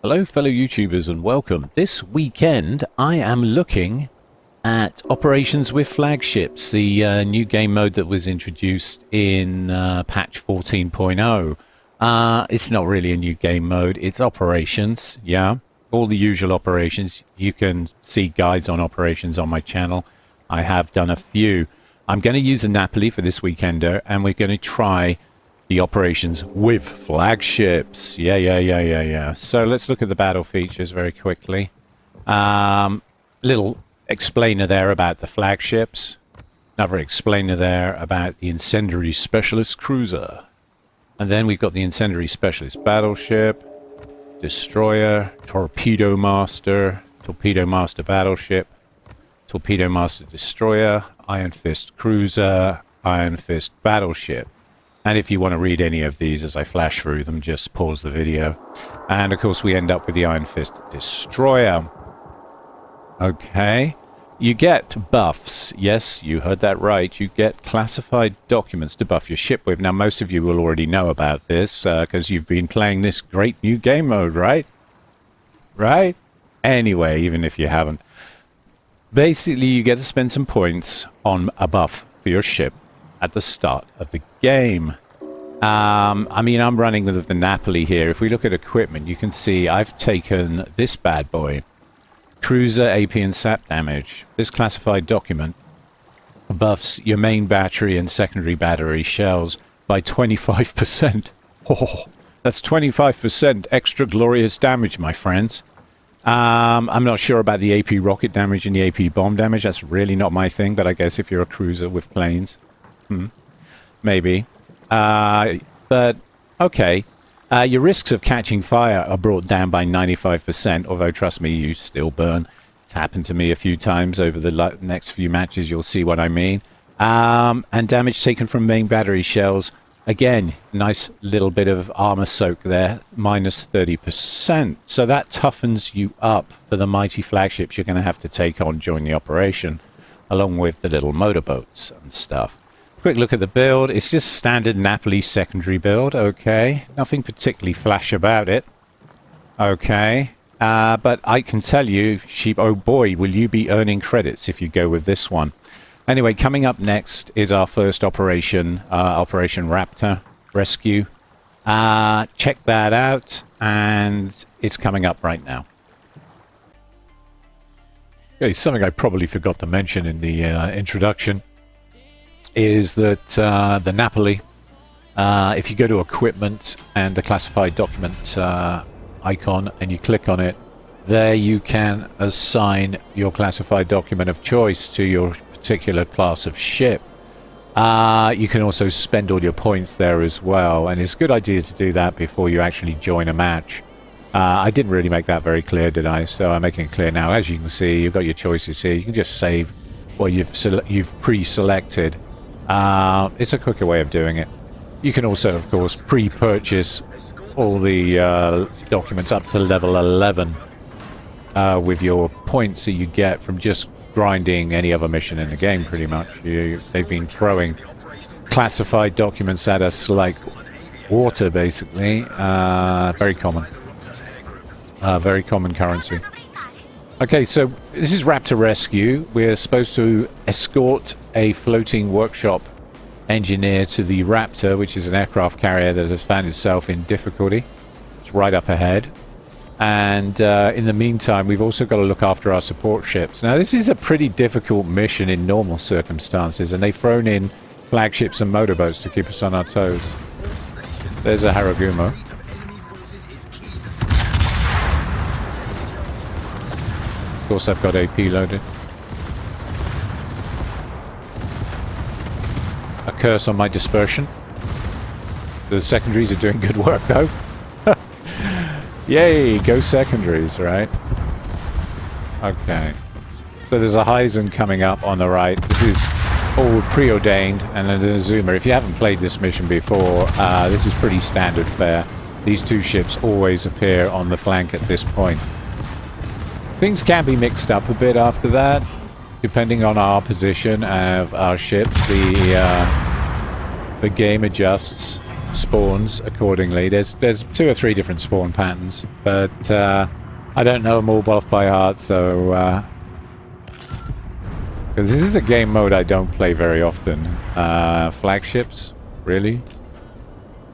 Hello fellow YouTubers and welcome. This weekend I am looking at Operations with Flagships, the new game mode that was introduced in patch 14.0. It's not really a new game mode, it's operations, yeah. All the usual operations. You can see guides on operations on my channel. I have done a few. I'm going to use a Napoli for this weekender and we're going to try the operations with flagships. Yeah. So let's look at the battle features very quickly. Little explainer there about the flagships. Another explainer there about the incendiary specialist cruiser. And then we've got the incendiary specialist battleship, destroyer, torpedo master battleship, torpedo master destroyer, iron fist cruiser, iron fist battleship. And if you want to read any of these as I flash through them, just pause the video. And of course we end up with the Iron Fist Destroyer. Okay. You get buffs. Yes, you heard that right. You get classified documents to buff your ship with. Now most of you will already know about this because you've been playing this great new game mode, right? Right? Anyway, even if you haven't. Basically you get to spend some points on a buff for your ship at the start of the game. I mean, I'm running with the Napoli here. If we look at equipment, you can see I've taken this bad boy. Cruiser, AP and SAP damage. This classified document buffs your main battery and secondary battery shells by 25%. Oh, that's 25% extra glorious damage, my friends. I'm not sure about the AP rocket damage and the AP bomb damage. That's really not my thing, but I guess if you're a cruiser with planes, maybe. But okay. Your risks of catching fire are brought down by 95%, although trust me, you still burn. It's happened to me a few times over the next few matches. You'll see what I mean. And damage taken from main battery shells. Again, nice little bit of armor soak there, minus 30%. So that toughens you up for the mighty flagships you're going to have to take on during the operation, along with the little motorboats and stuff. Quick look at the build. It's just standard Napoli secondary build. Okay. Nothing particularly flash about it. Okay. But I can tell you, sheep, oh boy, will you be earning credits if you go with this one. Anyway, coming up next is our first operation, Operation Raptor Rescue. Check that out, and it's coming up right now. Okay, something I probably forgot to mention in the introduction is that the Napoli, if you go to equipment and the classified document icon and you click on it, there you can assign your classified document of choice to your particular class of ship. You can also spend all your points there as well, and it's a good idea to do that before you actually join a match. I didn't really make that very clear, did I? So I'm making it clear now. As you can see, you've got your choices here. You can just save what you've pre-selected. It's a quicker way of doing it. You can also, of course, pre-purchase all the documents up to level 11 with your points that you get from just grinding any other mission in the game, pretty much. They've been throwing classified documents at us like water, basically. Very common. Very common currency. Okay, so this is Raptor Rescue. We're supposed to escort a floating workshop engineer to the Raptor, which is an aircraft carrier that has found itself in difficulty. It's right up ahead. And in the meantime, we've also got to look after our support ships. Now, this is a pretty difficult mission in normal circumstances, and they've thrown in flagships and motorboats to keep us on our toes. There's a Haragumo. Of course, I've got AP loaded. A curse on my dispersion. The secondaries are doing good work, though. Yay, go secondaries, right? Okay. So there's a Heisen coming up on the right. This is all preordained, and then a Zoomer. If you haven't played this mission before, this is pretty standard fare. These two ships always appear on the flank at this point. Things can be mixed up a bit after that, depending on our position of our ships. The game adjusts spawns accordingly. There's 2 or 3 different spawn patterns, but I don't know them all off by heart, so because this is a game mode I don't play very often. Flagships, really?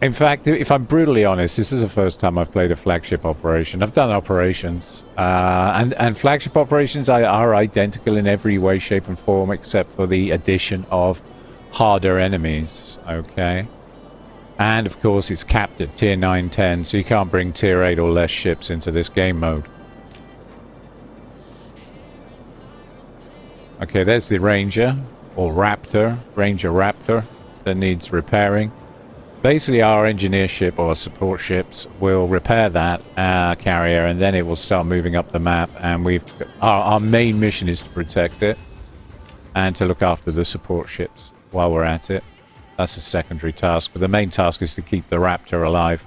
In fact, if I'm brutally honest, this is the first time I've played a flagship operation. I've done operations, and flagship operations are identical in every way, shape, and form, except for the addition of harder enemies. Okay, and of course it's capped at tier 9, 10, so you can't bring tier 8 or less ships into this game mode. Okay, there's the Ranger or Raptor, Ranger Raptor, that needs repairing. Basically, our engineer ship or support ships will repair that carrier, and then it will start moving up the map. And our main mission is to protect it and to look after the support ships while we're at it. That's a secondary task, but the main task is to keep the Raptor alive.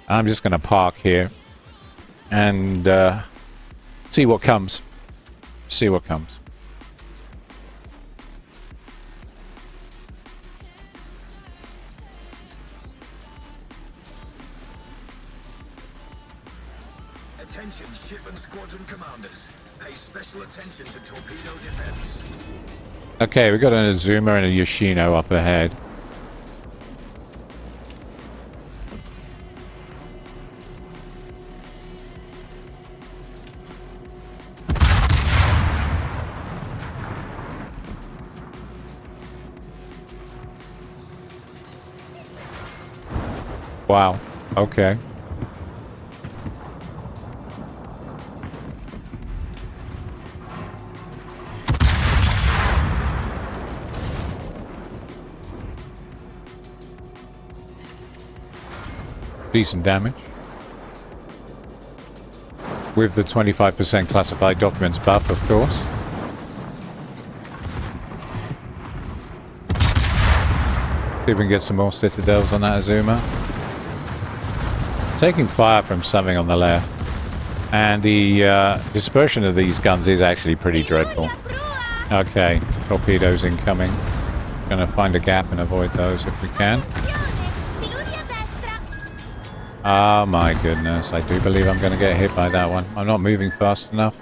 I'm just going to park here and see what comes. See what comes. Attention ship and squadron commanders. Pay special attention to torpedo defense. Okay, we've got an Azuma and a Yoshino up ahead. Wow, okay. Decent damage. With the 25% classified documents buff, of course. See if we can get some more citadels on that Azuma. Taking fire from something on the left. And the dispersion of these guns is actually pretty dreadful. Okay, torpedoes incoming. Gonna find a gap and avoid those if we can. Oh my goodness, I do believe I'm going to get hit by that one. I'm not moving fast enough.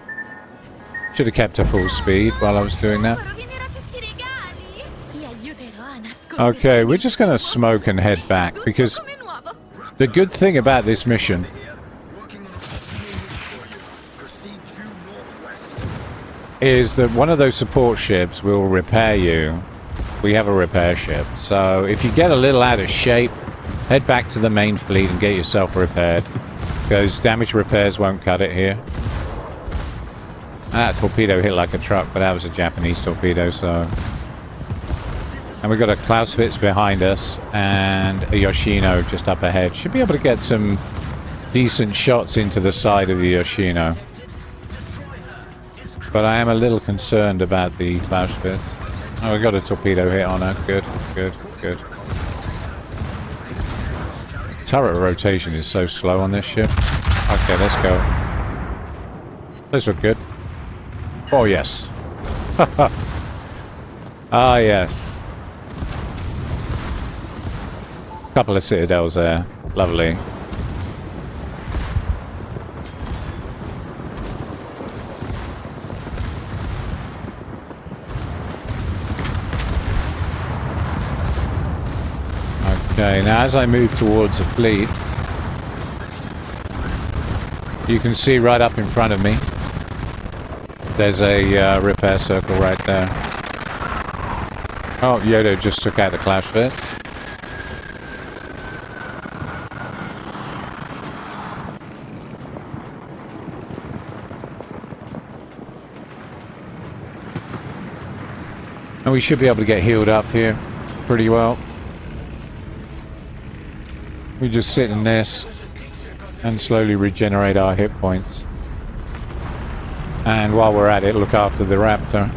Should have kept to full speed while I was doing that. Okay, we're just going to smoke and head back, because the good thing about this mission is that one of those support ships will repair you. We have a repair ship, so if you get a little out of shape, head back to the main fleet and get yourself repaired, because damage repairs won't cut it here. That torpedo hit like a truck, but that was a Japanese torpedo, so... And we've got a Clausewitz behind us, and a Yoshino just up ahead. Should be able to get some decent shots into the side of the Yoshino. But I am a little concerned about the Clausewitz. Oh, we got a torpedo hit on her. Good, good, good. Turret rotation is so slow on this ship. Okay, let's go. Those look good. Oh, yes. Ah, yes. Couple of citadels there. Lovely. Okay, now as I move towards the fleet, you can see right up in front of me, there's a repair circle right there. Oh, Yodo just took out the Clausewitz. And we should be able to get healed up here pretty well. We just sit in this and slowly regenerate our hit points. And while we're at it, look after the Raptor.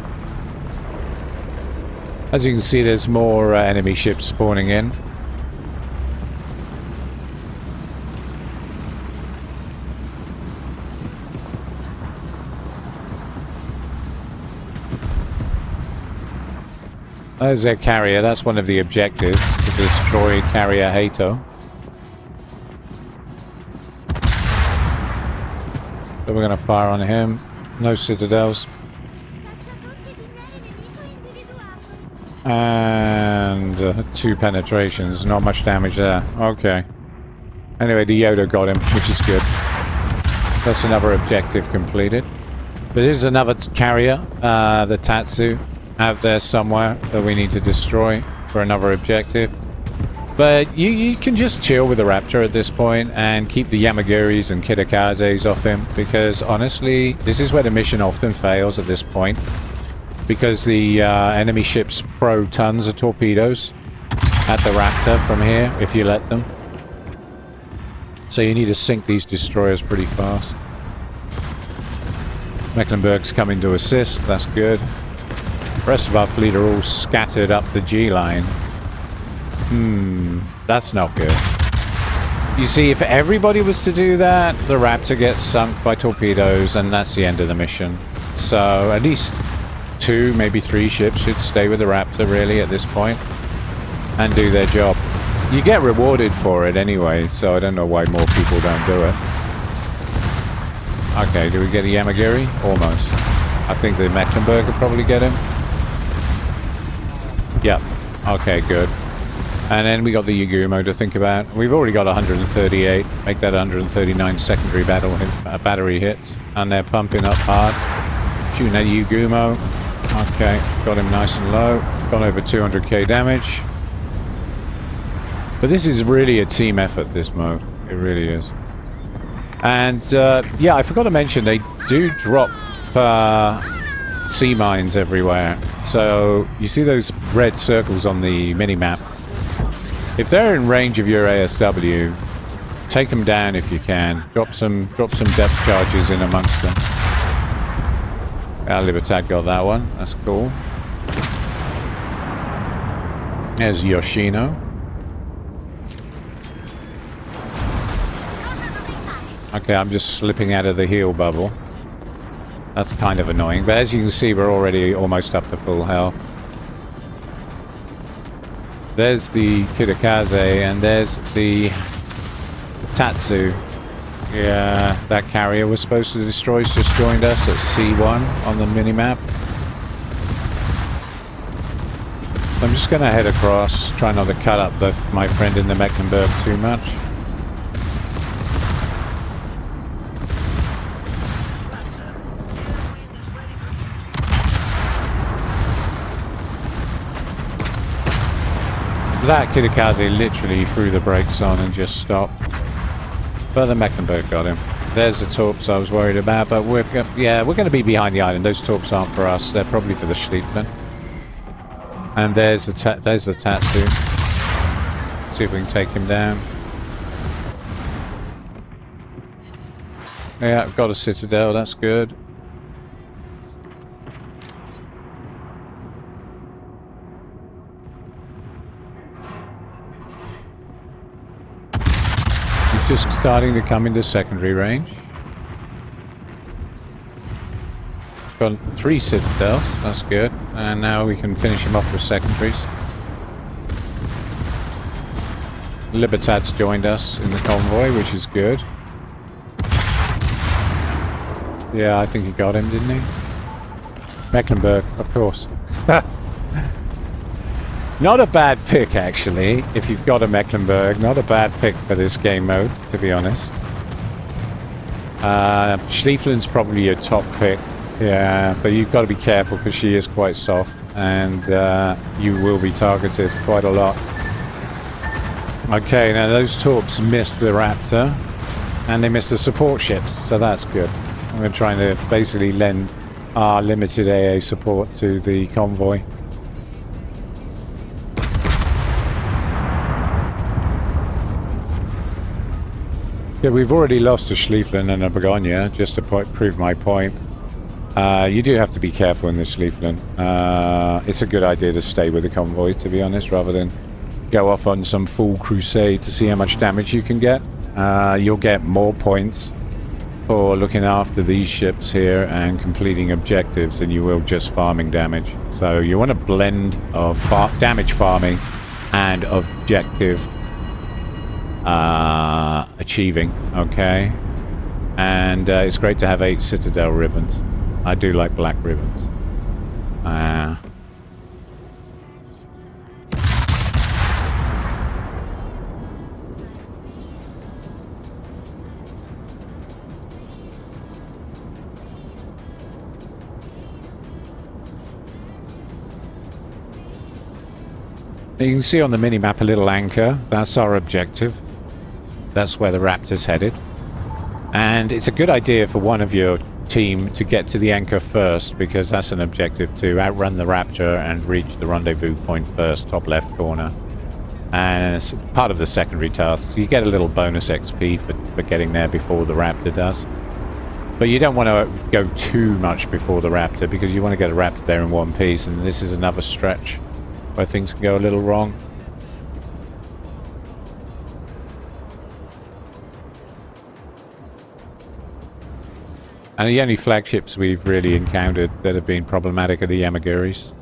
As you can see, there's more enemy ships spawning in. There's their carrier. That's one of the objectives, to destroy carrier Hato. So we're going to fire on him. No citadels. And 2 penetrations. Not much damage there. Okay. Anyway, the Yoda got him, which is good. That's another objective completed. But here's another carrier, the Tatsu, out there somewhere that we need to destroy for another objective. But you can just chill with the Raptor at this point and keep the Yamaguris and Kitakazes off him, because honestly, this is where the mission often fails at this point, because the enemy ships throw tons of torpedoes at the Raptor from here, if you let them. So you need to sink these destroyers pretty fast. Mecklenburg's coming to assist, that's good. The rest of our fleet are all scattered up the G line. That's not good. You see, if everybody was to do that, the Raptor gets sunk by torpedoes, and that's the end of the mission. So at least 2, maybe 3 ships should stay with the Raptor, really, at this point, and do their job. You get rewarded for it anyway, so I don't know why more people don't do it. Okay, do we get a Yamagiri? Almost. I think the Mecklenburg will probably get him. Yep. Okay, good. And then we got the Yagumo to think about. We've already got 138. Make that 139 secondary battery hits. And they're pumping up hard. Shooting at Yagumo. Okay, got him nice and low. Gone over 200k damage. But this is really a team effort, this mode. It really is. And, yeah, I forgot to mention, they do drop sea mines everywhere. So, you see those red circles on the mini-map? If they're in range of your ASW, take them down if you can. Drop some depth charges in amongst them. Libertad got that one. That's cool. There's Yoshino. Okay, I'm just slipping out of the heal bubble. That's kind of annoying. But as you can see, we're already almost up to full health. There's the Kitakaze, and there's the Tatsu. Yeah, that carrier was supposed to destroy has just joined us at C1 on the minimap. I'm just going to head across, try not to cut up my friend in the Mecklenburg too much. That Kitakaze literally threw the brakes on and just stopped. But the Mecklenburg got him. There's the torps I was worried about, but we're going to be behind the island. Those torps aren't for us. They're probably for the Schlieflen. And there's the Tatsu. See if we can take him down. Yeah, I've got a citadel. That's good. Just starting to come into secondary range. Got 3 citadels, that's good. And now we can finish him off with secondaries. Libertad's joined us in the convoy, which is good. Yeah, I think he got him, didn't he? Mecklenburg, of course. Not a bad pick, actually, if you've got a Mecklenburg. Not a bad pick for this game mode, to be honest. Schlieflen's probably your top pick. Yeah, but you've got to be careful because she is quite soft, and you will be targeted quite a lot. Okay, now those torps missed the Raptor, and they missed the support ships, so that's good. We're trying to basically lend our limited AA support to the convoy. Yeah, we've already lost a Schlieflen and a Begonia, just to prove my point. You do have to be careful in the Schlieflen. It's a good idea to stay with the convoy, to be honest, rather than go off on some full crusade to see how much damage you can get. You'll get more points for looking after these ships here and completing objectives than you will just farming damage. So you want a blend of damage farming and objective achieving. Okay, and it's great to have 8 Citadel ribbons. I do like black ribbons. You can see on the mini-map a little anchor. That's our objective. That's where the Raptor's headed. And it's a good idea for one of your team to get to the anchor first, because that's an objective to outrun the Raptor and reach the rendezvous point first, top left corner. And it's part of the secondary task. So you get a little bonus XP for getting there before the Raptor does. But you don't want to go too much before the Raptor, because you want to get a Raptor there in one piece, and this is another stretch where things can go a little wrong. And the only flagships we've really encountered that have been problematic are the Yamaguris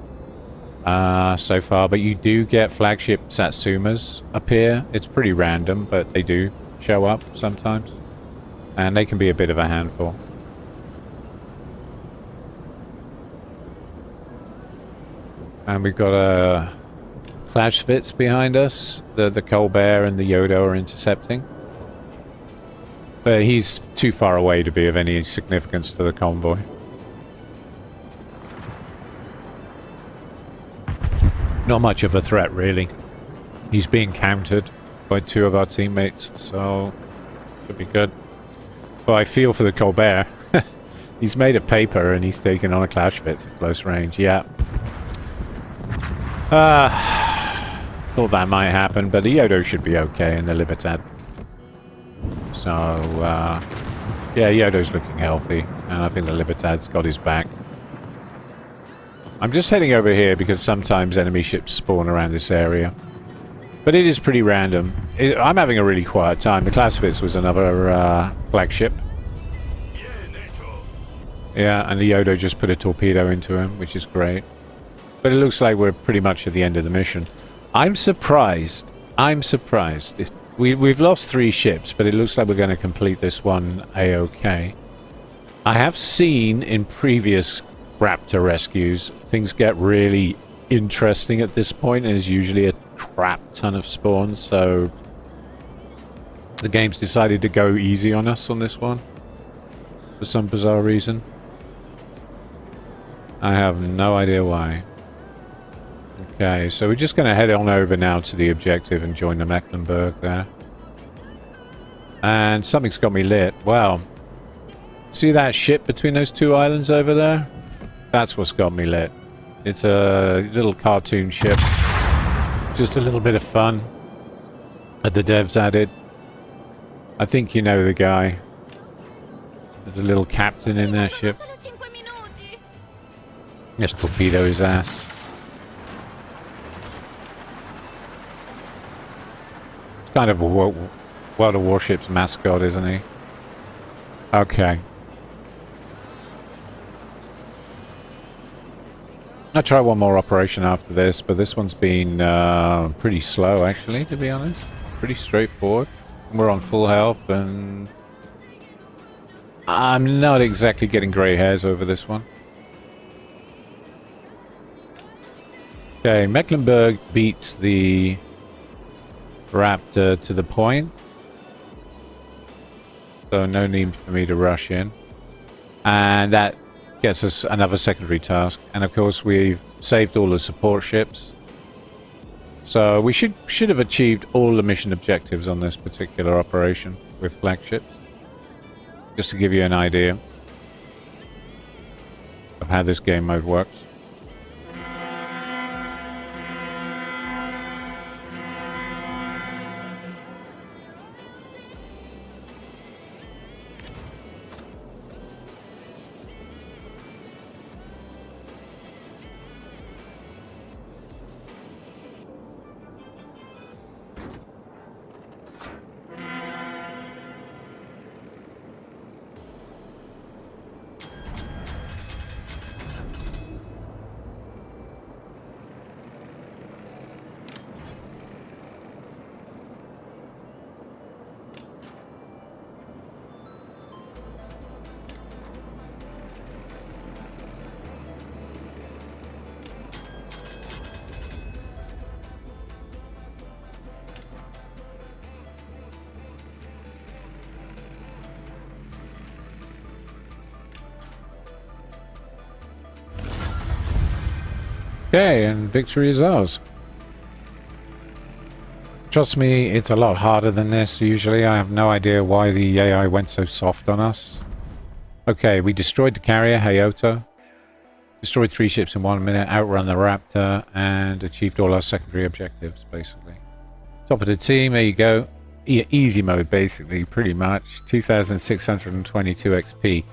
so far. But you do get flagship Satsumas appear. It's pretty random, but they do show up sometimes. And they can be a bit of a handful. And we've got a Clash Fitz behind us. The Colbert and the Yodo are intercepting. But he's too far away to be of any significance to the convoy. Not much of a threat, really. He's being countered by 2 of our teammates, so should be good. But I feel for the Colbert. He's made of paper and he's taken on a Clash Fitz at close range. Yeah. Thought that might happen, but the Yodo should be okay in the Libertad. So, yeah, Yodo's looking healthy, and I think the Libertad's got his back. I'm just heading over here because sometimes enemy ships spawn around this area. But it is pretty random. I'm having a really quiet time. The Clash Fitz was another flagship. Yeah, and the Yodo just put a torpedo into him, which is great. But it looks like we're pretty much at the end of the mission. I'm surprised. We've lost 3 ships, but it looks like we're going to complete this one A-OK. I have seen in previous Raptor rescues, things get really interesting at this point, and there's usually a crap ton of spawns, so the game's decided to go easy on us on this one for some bizarre reason. I have no idea why. Okay, so we're just going to head on over now to the objective and join the Mecklenburg there. And something's got me lit. Wow. See that ship between those 2 islands over there? That's what's got me lit. It's a little cartoon ship. Just a little bit of fun that the devs added. I think you know the guy. There's a little captain in their ship. Just torpedo his ass. Kind of a World of Warships mascot, isn't he? Okay. I'll try one more operation after this, but this one's been pretty slow, actually, to be honest. Pretty straightforward. We're on full health, and I'm not exactly getting grey hairs over this one. Okay, Mecklenburg beats the Raptor to the point, so no need for me to rush in, and that gets us another secondary task. And of course we've saved all the support ships, so we should have achieved all the mission objectives on this particular operation with flagships, just to give you an idea of how this game mode works. Okay, and victory is ours. Trust me, it's a lot harder than this usually. I have no idea why the AI went so soft on us. Okay, we destroyed the carrier, Hayoto. Destroyed 3 ships in 1 minute, outrun the Raptor, and achieved all our secondary objectives, basically. Top of the team, there you go. Easy mode, basically, pretty much. 2,622 XP.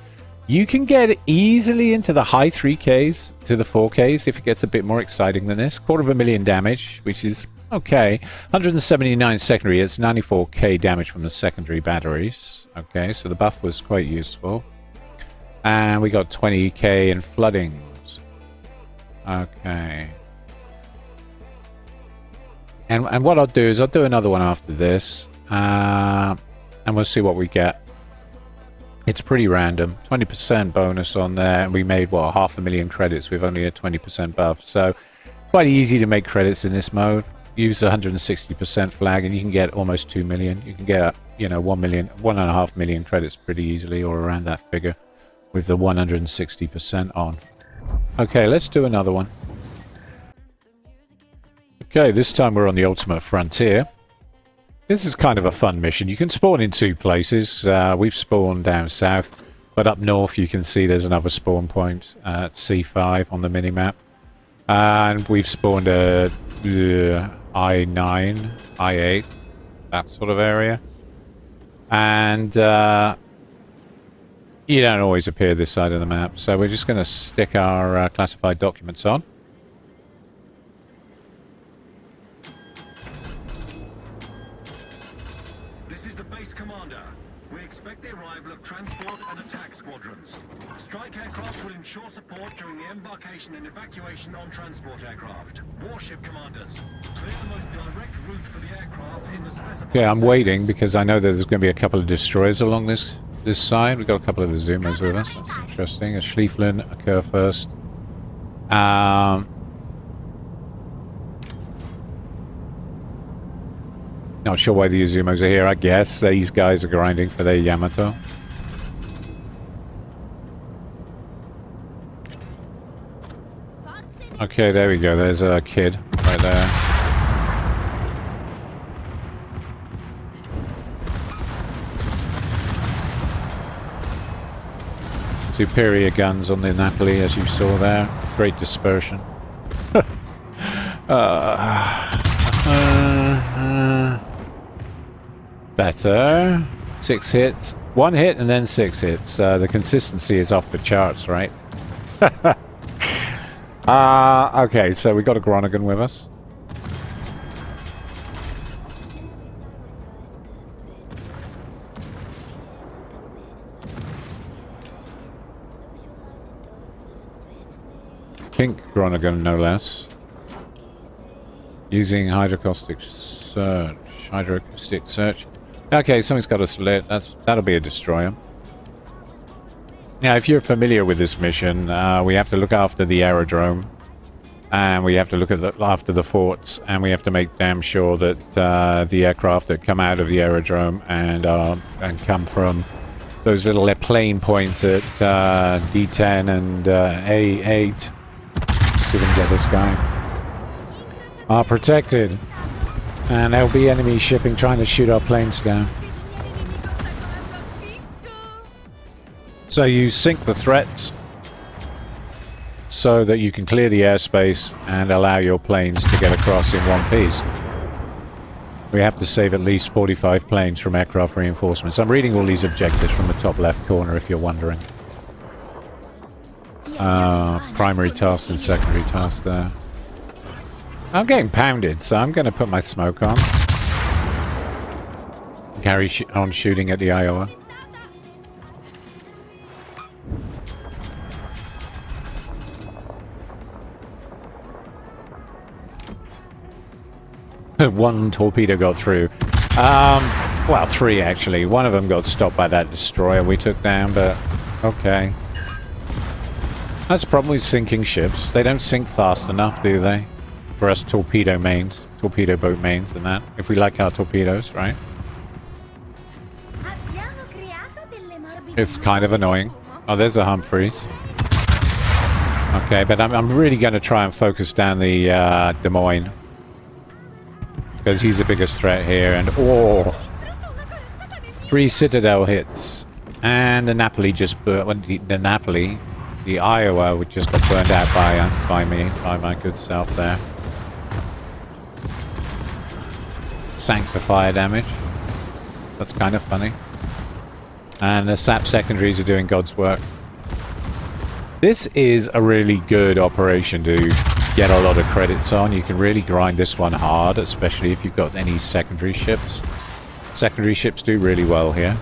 You can get easily into the high 3Ks to the 4Ks if it gets a bit more exciting than this. 250,000 damage, which is okay. 179 secondary, it's 94k damage from the secondary batteries. Okay, so the buff was quite useful. And we got 20k in floodings. Okay. And what I'll do is I'll do another one after this. And we'll see what we get. It's pretty random. 20% bonus on there. And we made, what, 500,000 credits with only a 20% buff. So quite easy to make credits in this mode. Use the 160% flag and you can get almost 2 million. You can get, you know, 1 million, 1.5 million credits pretty easily, or around that figure, with the 160% on. Okay, let's do another one. Okay, this time we're on the Ultimate Frontier. This is kind of a fun mission. You can spawn in 2 places. We've spawned down south, but up north you can see there's another spawn point at C5 on the minimap. And we've spawned at I9, I8, that sort of area. And you don't always appear this side of the map, so we're just going to stick our classified documents on. This is the base commander. We expect the arrival of transport and attack squadrons. Strike aircraft will ensure support during the embarkation and evacuation on transport aircraft. Warship commanders, clear the most direct route for the aircraft in the specified... Yeah, I'm waiting because I know there's going to be a couple of destroyers along this side. We've got a couple of Azumos with us. That's interesting. A Schlieflin occur first. Not sure why the Azumos are here. I guess these guys are grinding for their Yamato. Okay, there we go. There's a kid right there. Superior guns on the Napoli, as you saw there. Great dispersion. Better. 6 hits. 1 hit and then 6 hits. The consistency is off the charts, right? Okay, so we got a Groningen with us. Pink Groningen, no less. Using hydroacoustic search. Okay, something's got us lit. That'll be a destroyer. Now, if you're familiar with this mission, we have to look after the aerodrome, and we have to look after the forts, and we have to make damn sure that the aircraft that come out of the aerodrome and come from those little plane points at D10 and A8. Let's see if we can get this guy. Are protected, and there'll be enemy shipping trying to shoot our planes down. So you sink the threats so that you can clear the airspace and allow your planes to get across in one piece. We have to save at least 45 planes from aircraft reinforcements. I'm reading all these objectives from the top left corner if you're wondering. Primary task and secondary task there. I'm getting pounded, so I'm going to put my smoke on. Carry on shooting at the Iowa. One torpedo got through. Well, 3 actually. One of them got stopped by that destroyer we took down, but okay. That's the problem with sinking ships. They don't sink fast enough, do they? For us torpedo boat mains and that. If we like our torpedoes, right? It's kind of annoying. Oh, there's a Humphreys. Okay, but I'm really going to try and focus down the Des Moines. Because he's the biggest threat here. And, oh! 3 Citadel hits. And the Napoli just burnt... The Iowa just got burned out by my good self there. Sanctifier damage. That's kind of funny. And the SAP secondaries are doing God's work. This is a really good operation to get a lot of credits on. You can really grind this one hard, especially if you've got any secondary ships. Secondary ships do really well here.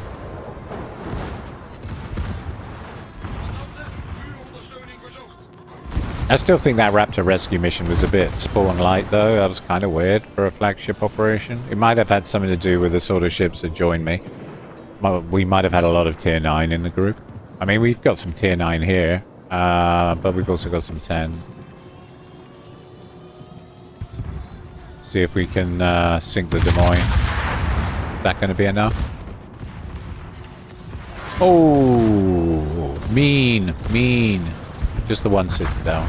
I still think that Raptor Rescue mission was a bit spawn light though. That was kind of weird for a flagship operation. It might have had something to do with the sort of ships that joined me. We might have had a lot of tier 9 in the group. I mean, we've got some tier 9 here, but we've also got some 10s. See if we can sink the Des Moines. Is that going to be enough? Oh, mean. Just the one Citadel.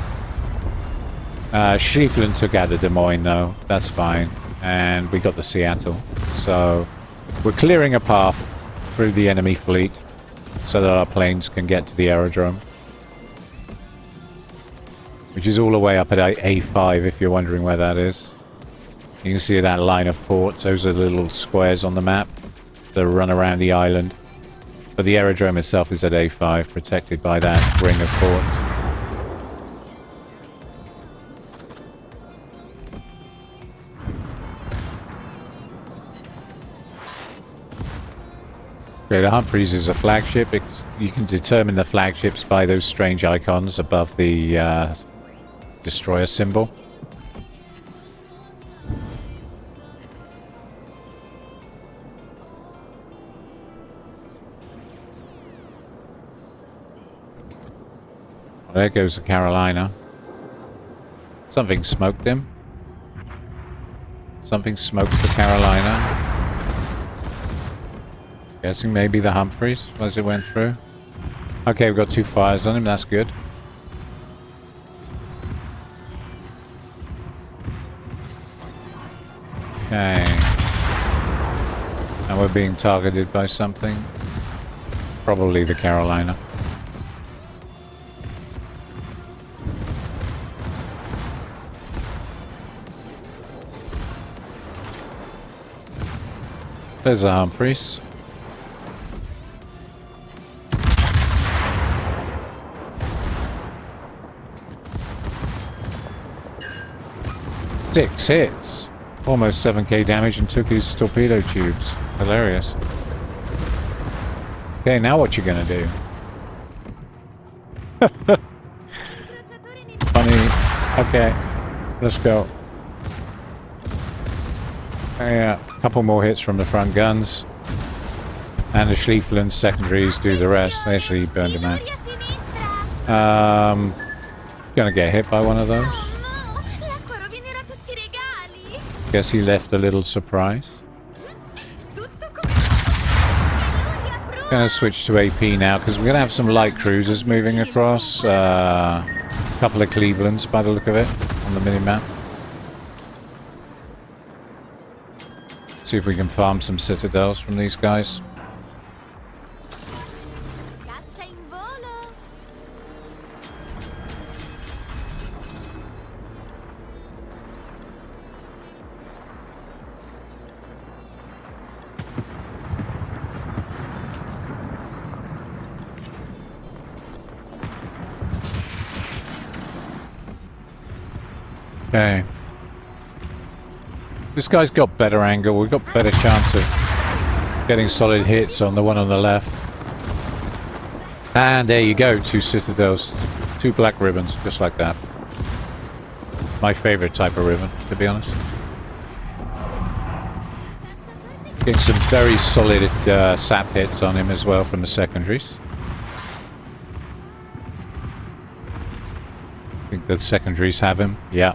Schlieffelen took out the Des Moines though. That's fine. And we got the Seattle. So we're clearing a path through the enemy fleet so that our planes can get to the aerodrome. Which is all the way up at A5 if you're wondering where that is. You can see that line of forts. Those are the little squares on the map that run around the island. But the aerodrome itself is at A5, protected by that ring of forts. Okay, the Humphreys is a flagship. You can determine the flagships by those strange icons above the destroyer symbol. Well, there goes the Carolina. Something smoked him. Something smoked the Carolina. Guessing maybe the Humphreys as it went through. Okay, we've got 2 fires on him, that's good. Okay. And we're being targeted by something. Probably the Carolina. There's the Humphreys. Six hits. Almost 7k damage and took his torpedo tubes. Hilarious. Okay, now what you gonna do? Funny. Okay, let's go. Yeah, a couple more hits from the front guns. And the Schlieffelen secondaries do the rest. They actually burned him out. Gonna get hit by one of those. Guess he left a little surprise. Gonna switch to AP now because we're gonna have some light cruisers moving across. A couple of Clevelands by the look of it on the mini-map. See if we can farm some citadels from these guys. Okay. This guy's got better angle. We've got better chance of getting solid hits on the one on the left. And there you go. 2 citadels. 2 black ribbons. Just like that. My favorite type of ribbon, to be honest. Getting some very solid sap hits on him as well from the secondaries. I think the secondaries have him. Yeah.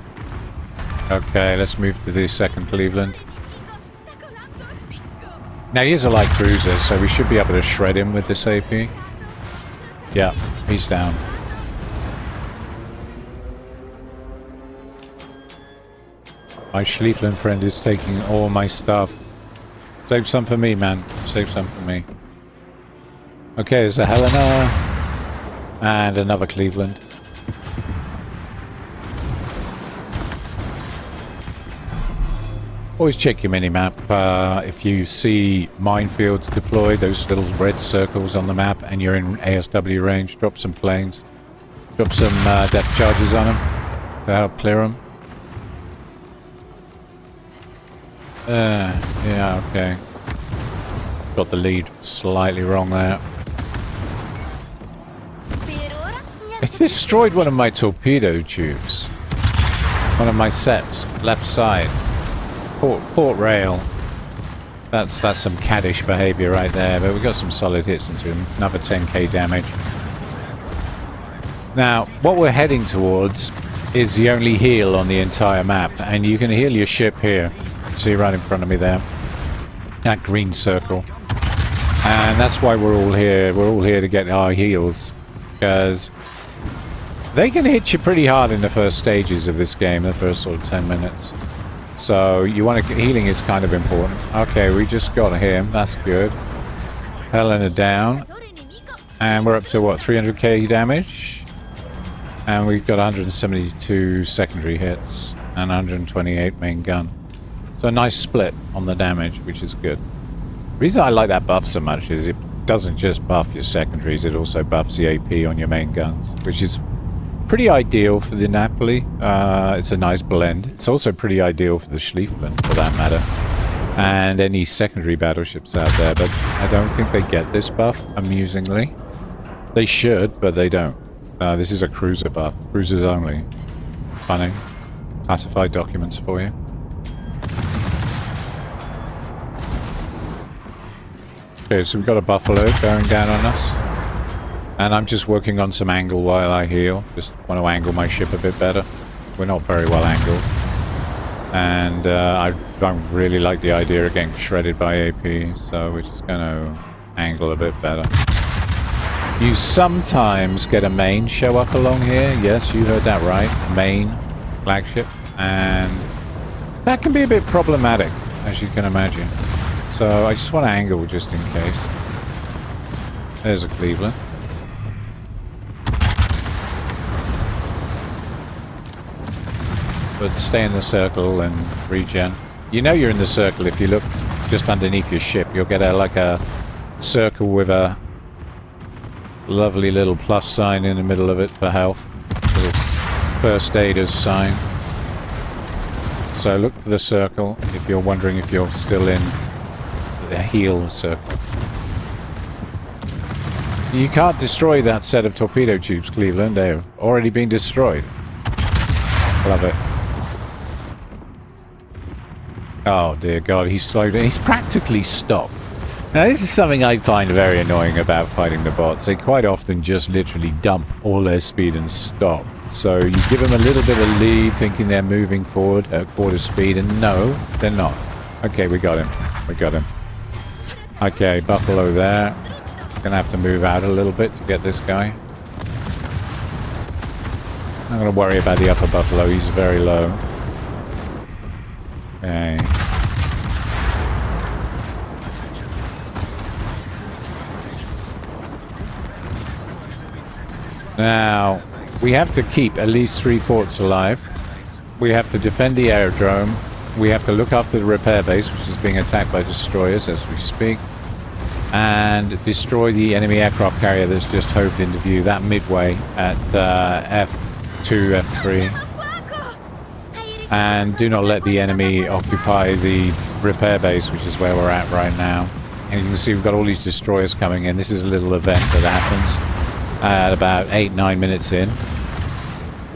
Okay, let's move to the second Cleveland. Now he is a light cruiser, so we should be able to shred him with this AP. Yeah, he's down. My Schlieflin friend is taking all my stuff. Save some for me, man. Save some for me. Okay, there's a Helena. And another Cleveland. Always check your mini-map. If you see minefields deployed, those little red circles on the map, and you're in ASW range, drop some planes. Drop some depth charges on them to help clear them. Yeah, okay. Got the lead slightly wrong there. It destroyed one of my torpedo tubes. One of my sets, left side. Port rail. That's some caddish behavior right there, but we got some solid hits into him. Another 10k damage. Now, what we're heading towards is the only heal on the entire map, and you can heal your ship here. See right in front of me there. That green circle. And that's why we're all here. We're all here to get our heals, because they can hit you pretty hard in the first stages of this game, the first sort of 10 minutes. So you want to, healing is kind of important. Okay, we just got him. That's good. Helena down. And we're up to what, 300k damage? And we've got 172 secondary hits and 128 main gun. So a nice split on the damage, which is good. The reason I like that buff so much is it doesn't just buff your secondaries, it also buffs the AP on your main guns, which is pretty ideal for the Napoli. It's a nice blend. It's also pretty ideal for the Schlieflin, for that matter. And any secondary battleships out there, but I don't think they get this buff, amusingly. They should, but they don't. This is a cruiser buff. Cruisers only. Funny. Classified documents for you. Okay, so we've got a Buffalo bearing down on us. And I'm just working on some angle while I heal. Just want to angle my ship a bit better. We're not very well angled. And I don't really like the idea of getting shredded by AP, so we're just going to angle a bit better. You sometimes get a main show up along here. Yes, you heard that right. Main flagship. And that can be a bit problematic, as you can imagine. So I just want to angle just in case. There's a Cleveland. But stay in the circle and regen. You know you're in the circle if you look just underneath your ship. You'll get like a circle with a lovely little plus sign in the middle of it for health. Little first aiders sign. So look for the circle if you're wondering if you're still in the heal circle. You can't destroy that set of torpedo tubes, Cleveland. They've already been destroyed. Love it. Oh dear God, he's slowed down. He's practically stopped. Now this is something I find very annoying about fighting the bots. They quite often just literally dump all their speed and stop. So you give them a little bit of lead thinking they're moving forward at quarter speed, and no, they're not. Okay, we got him. We got him. Okay, Buffalo there. Gonna have to move out a little bit to get this guy. I'm gonna worry about the upper Buffalo, he's very low. Okay. Now, we have to keep at least 3 forts alive. We have to defend the aerodrome. We have to look after the repair base, which is being attacked by destroyers as we speak. And destroy the enemy aircraft carrier that's just hoved into view, that midway at F2, F3. And do not let the enemy occupy the repair base, which is where we're at right now. And you can see we've got all these destroyers coming in. This is a little event that happens at about 8-9 minutes in.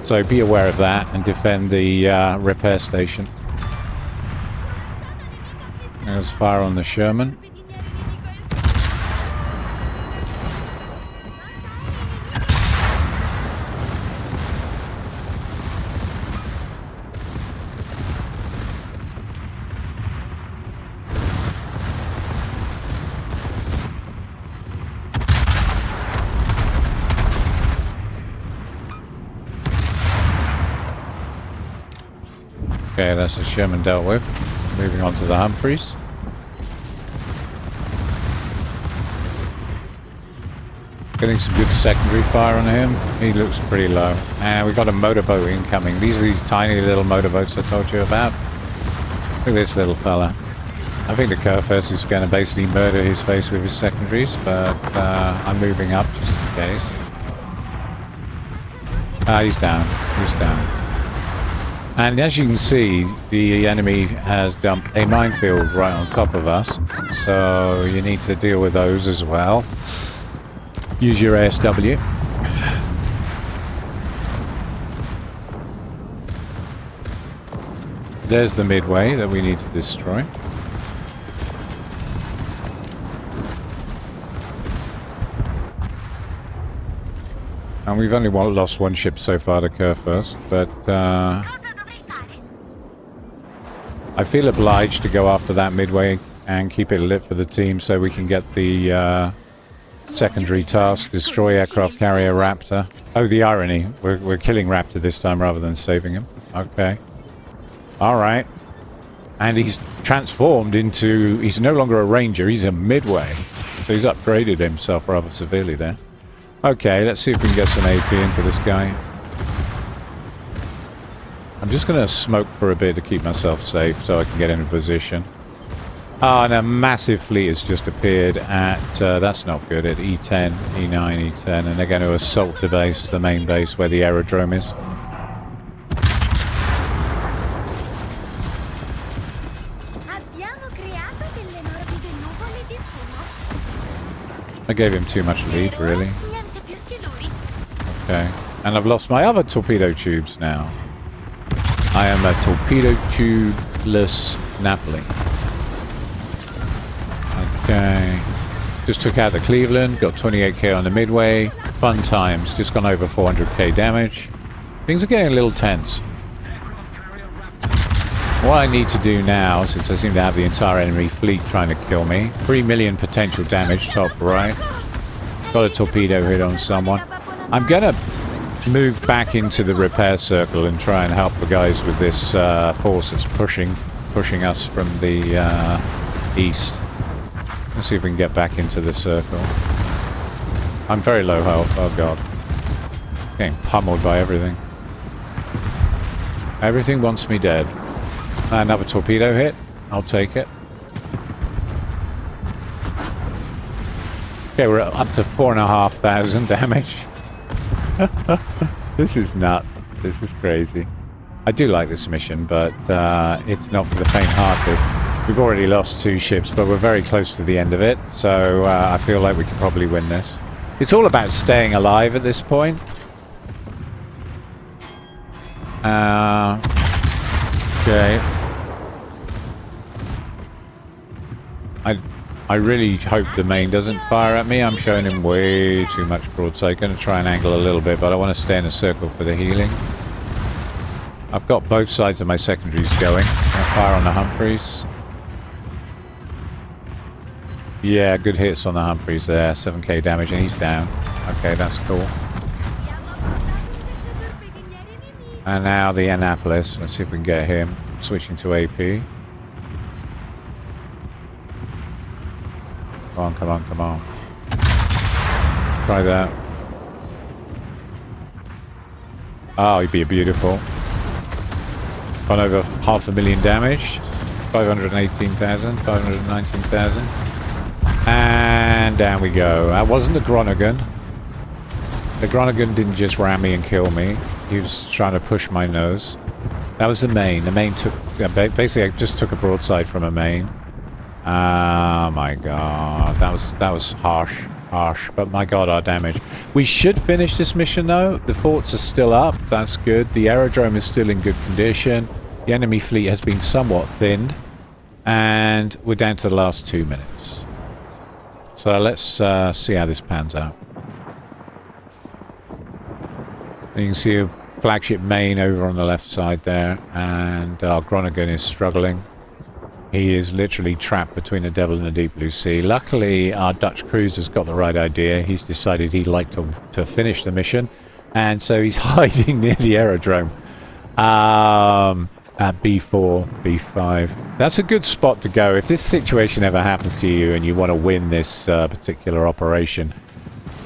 So be aware of that and defend the repair station. There's fire on the Sherman. Okay, that's the Sherman dealt with. Moving on to the Humphreys. Getting some good secondary fire on him. He looks pretty low. And we've got a motorboat incoming. These are these tiny little motorboats I told you about. Look at this little fella. I think the Kurfürst is going to basically murder his face with his secondaries, but I'm moving up just in case. Ah, he's down. He's down. And as you can see, the enemy has dumped a minefield right on top of us. So you need to deal with those as well. Use your ASW. There's the midway that we need to destroy. And we've only lost one ship so far to Kurfürst, but I feel obliged to go after that midway and keep it lit for the team so we can get the secondary task, destroy aircraft carrier Raptor. Oh, the irony. We're killing Raptor this time rather than saving him. Okay. Alright. And he's transformed into... He's no longer a ranger, he's a midway. So he's upgraded himself rather severely there. Okay, let's see if we can get some AP into this guy. I'm just going to smoke for a bit to keep myself safe so I can get in a position. Ah, and a massive fleet has just appeared at, that's not good, at E10, E9, E10, and they're going to assault the base, the main base where the aerodrome is. I gave him too much lead, really. Okay, and I've lost my other torpedo tubes now. I am a torpedo tubeless Napoli. Okay, just took out the Cleveland, got 28k on the midway. Fun times, just gone over 400k damage. Things are getting a little tense. What I need to do now, since I seem to have the entire enemy fleet trying to kill me, 3 million potential damage, top right. Got a torpedo hit on someone. I'm gonna move back into the repair circle and try and help the guys with this force that's pushing us from the east. Let's see if we can get back into the circle. I'm very low health. Oh god. Getting pummeled by everything. Everything wants me dead. Another torpedo hit. I'll take it. Okay, we're up to 4,500 damage. This is nuts. This is crazy. I do like this mission, but it's not for the faint-hearted. We've already lost 2 ships, but we're very close to the end of it, so I feel like we can probably win this. It's all about staying alive at this point. Okay. I really hope the main doesn't fire at me. I'm showing him way too much broadside. Going to try and angle a little bit, but I want to stay in a circle for the healing. I've got both sides of my secondaries going. I'll fire on the Humphreys. Yeah, good hits on the Humphreys there. 7k damage and he's down. Okay, that's cool. And now the Annapolis. Let's see if we can get him. Switching to AP. Come on, come on, come on. Try that. Oh, he'd be beautiful. Gone over 500,000 damage. 518,000, 519,000. And down we go. That wasn't the Groningen. The Groningen didn't just ram me and kill me. He was trying to push my nose. That was the main. The main took... basically, I just took a broadside from a main. Oh my god. That was harsh. Harsh. But my god, our damage. We should finish this mission, though. The forts are still up. That's good. The aerodrome is still in good condition. The enemy fleet has been somewhat thinned. And we're down to the last 2 minutes. So let's see how this pans out. You can see a flagship main over on the left side there, and our Groningen is struggling. He is literally trapped between the devil and the deep blue sea. Luckily, our Dutch cruiser's got the right idea. He's decided he'd like to finish the mission, and so he's hiding near the aerodrome. at B4, B5. That's a good spot to go. If this situation ever happens to you and you want to win this particular operation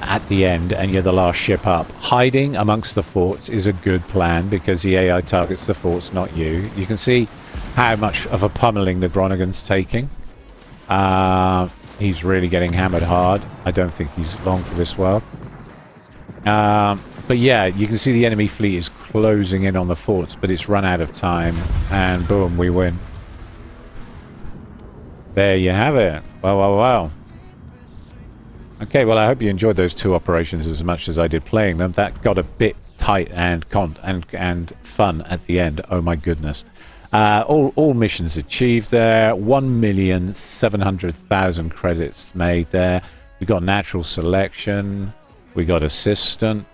at the end and you're the last ship up, hiding amongst the forts is a good plan because the AI targets the forts, not you. You can see how much of a pummeling the Groningen's taking. He's really getting hammered hard. I don't think he's long for this world. But yeah, you can see the enemy fleet is closing in on the forts, but it's run out of time, and boom, we win. There you have it. Wow, wow, wow. Okay, well, I hope you enjoyed those two operations as much as I did playing them. That got a bit tight and fun at the end. Oh my goodness. All missions achieved there. 1,700,000 credits made there. We got natural selection. We got assistant.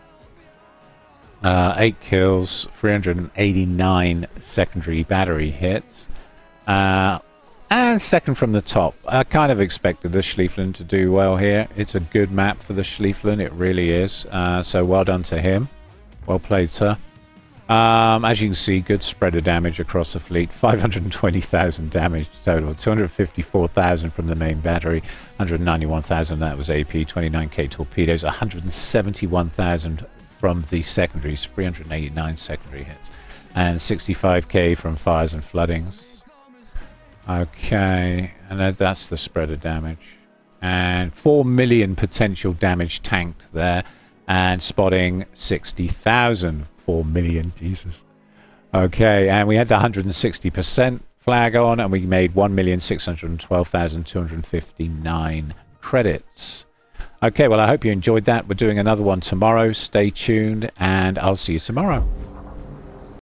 8 kills, 389 secondary battery hits. And second from the top. I kind of expected the Schliefflin to do well here. It's a good map for the Schliefflin, it really is. So well done to him. Well played, sir. As you can see, good spread of damage across the fleet. 520,000 damage total. 254,000 from the main battery. 191,000, that was AP. 29k torpedoes. 171,000 from the secondaries. 389 secondary hits. And 65k from fires and floodings. Okay, and that's the spread of damage. And 4 million potential damage tanked there. And spotting 60,000. 4 million, Jesus. Okay, and we had the 160% flag on, and we made 1,612,259 credits. Okay, well, I hope you enjoyed that. We're doing another one tomorrow. Stay tuned, and I'll see you tomorrow.